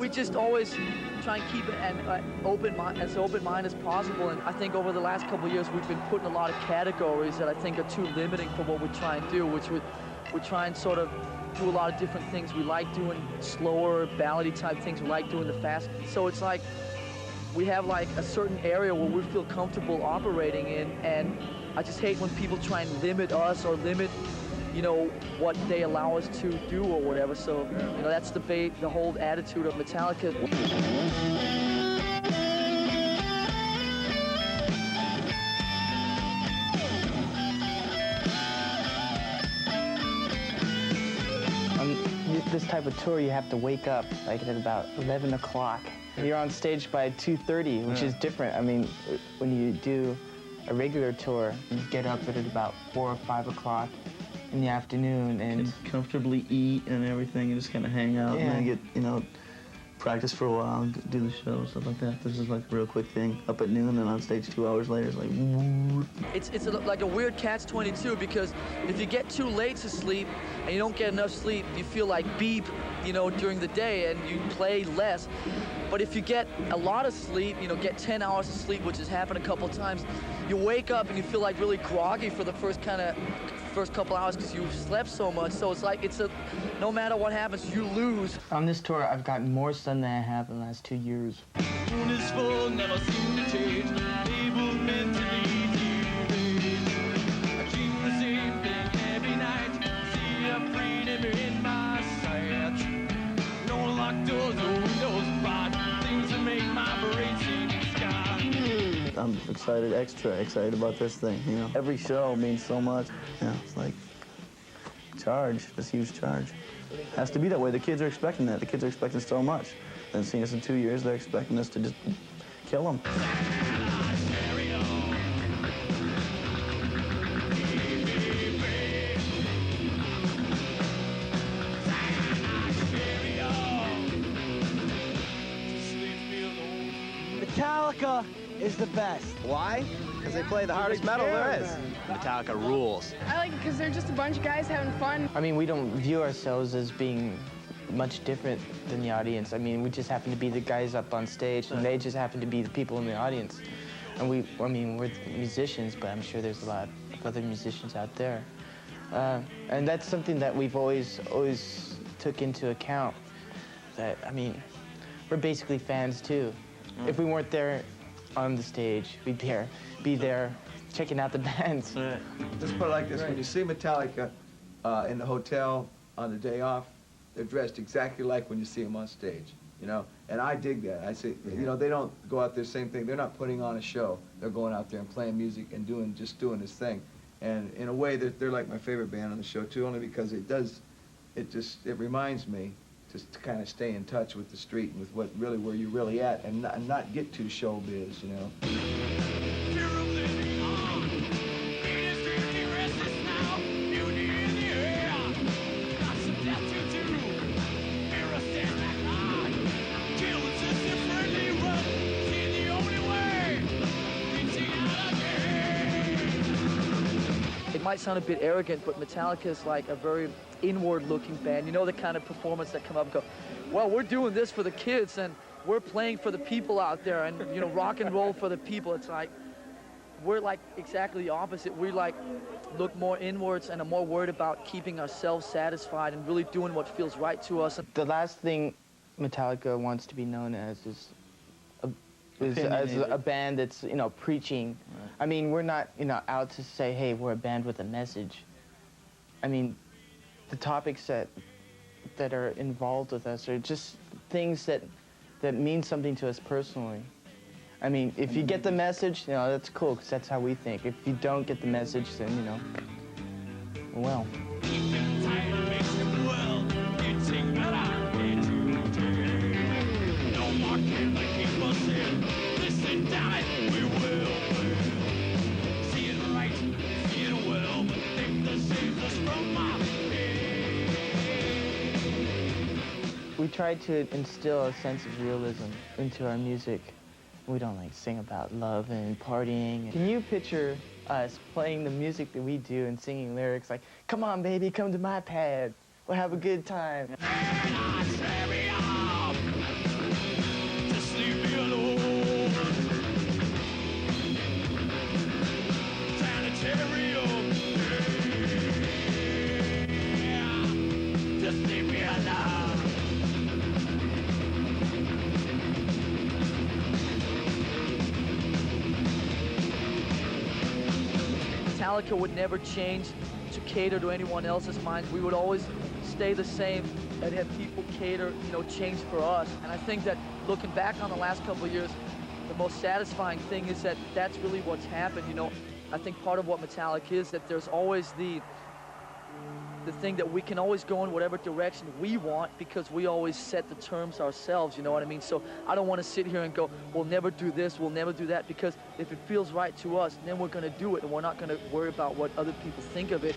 we just always try and keep it as open mind as possible. And I think over the last couple of years, we've been putting a lot of categories that I think are too limiting for what we try and do, which we try and sort of do a lot of different things. We like doing slower, ballady type things. We like doing the fast. So it's like we have like a certain area where we feel comfortable operating in, and I just hate when people try and limit us or limit, you know, what they allow us to do or whatever. So, you know, that's the whole attitude of Metallica. On this type of tour, you have to wake up like at about 11 o'clock. You're on stage by 2:30, which is different. I mean, when you do a regular tour, you get up at about 4 or 5 o'clock in the afternoon and comfortably eat and everything, and just kind of hang out and then get, you know, practice for a while, do the show, stuff like that. This is like a real quick thing. Up at noon and on stage 2 hours later, it's like whoop. It's like a weird catch-22, because if you get too late to sleep and you don't get enough sleep, you feel like beep, you know, during the day, and you play less. But if you get a lot of sleep, you know, get 10 hours of sleep, which has happened a couple of times, you wake up and you feel like really groggy for the first couple hours because you've slept so much. So it's like no matter what happens, you lose. On this tour, I've gotten more sun than I have in the last 2 years. Moon is full, never seem to change. Able mentally I dream the same thing every night. See a freedom in my sight. No locked doors, no windows barred. Things that make my brain seem sky. I'm excited, extra excited about this thing, you know. Every show means so much. Yeah, it's like charge, this huge charge. Has to be that way. The kids are expecting that. The kids are expecting so much. And seeing us in 2 years, they're expecting us to just kill them. Metallica is the best. Why? Because they play the hardest metal there is. Metallica rules. I like it because they're just a bunch of guys having fun. I mean, we don't view ourselves as being much different than the audience. I mean, we just happen to be the guys up on stage, and they just happen to be the people in the audience. And we're musicians, but I'm sure there's a lot of other musicians out there. And that's something that we've always took into account. That, I mean, we're basically fans too. If we weren't there on the stage, we'd be there checking out the bands. Let's put it like this. When you see Metallica in the hotel on the day off, they're dressed exactly like when you see them on stage, you know? And I dig that. I say, you know, they don't go out there, same thing. They're not putting on a show. They're going out there and playing music and just doing this thing. And in a way, they're like my favorite band on the show, too, only because it reminds me just to kind of stay in touch with the street and with where you're really at, and not get too showbiz, you know? It might sound a bit arrogant, but Metallica is like a very inward-looking band. You know, the kind of performance that come up and go, well, we're doing this for the kids, and we're playing for the people out there, and, you know, rock and roll for the people. It's like, we're like exactly the opposite. We like look more inwards and are more worried about keeping ourselves satisfied and really doing what feels right to us. The last thing Metallica wants to be known as is a band that's, you know, preaching. Right. I mean, we're not, you know, out to say, hey, we're a band with a message. I mean, the topics that are involved with us are just things that mean something to us personally. I mean, if you get the message, you know, that's cool, because that's how we think. If you don't get the message, then, you know, well. We try to instill a sense of realism into our music. We don't like sing about love and partying. Can you picture us playing the music that we do and singing lyrics like, come on baby, come to my pad, we'll have a good time. Metallica would never change to cater to anyone else's minds. We would always stay the same and have people cater, you know, change for us. And I think that looking back on the last couple of years, the most satisfying thing is that that's really what's happened. You know, I think part of what Metallica is that there's always the thing that we can always go in whatever direction we want because we always set the terms ourselves, you know what I mean? So I don't want to sit here and go, we'll never do this, we'll never do that, because if it feels right to us, then we're going to do it, and we're not going to worry about what other people think of it.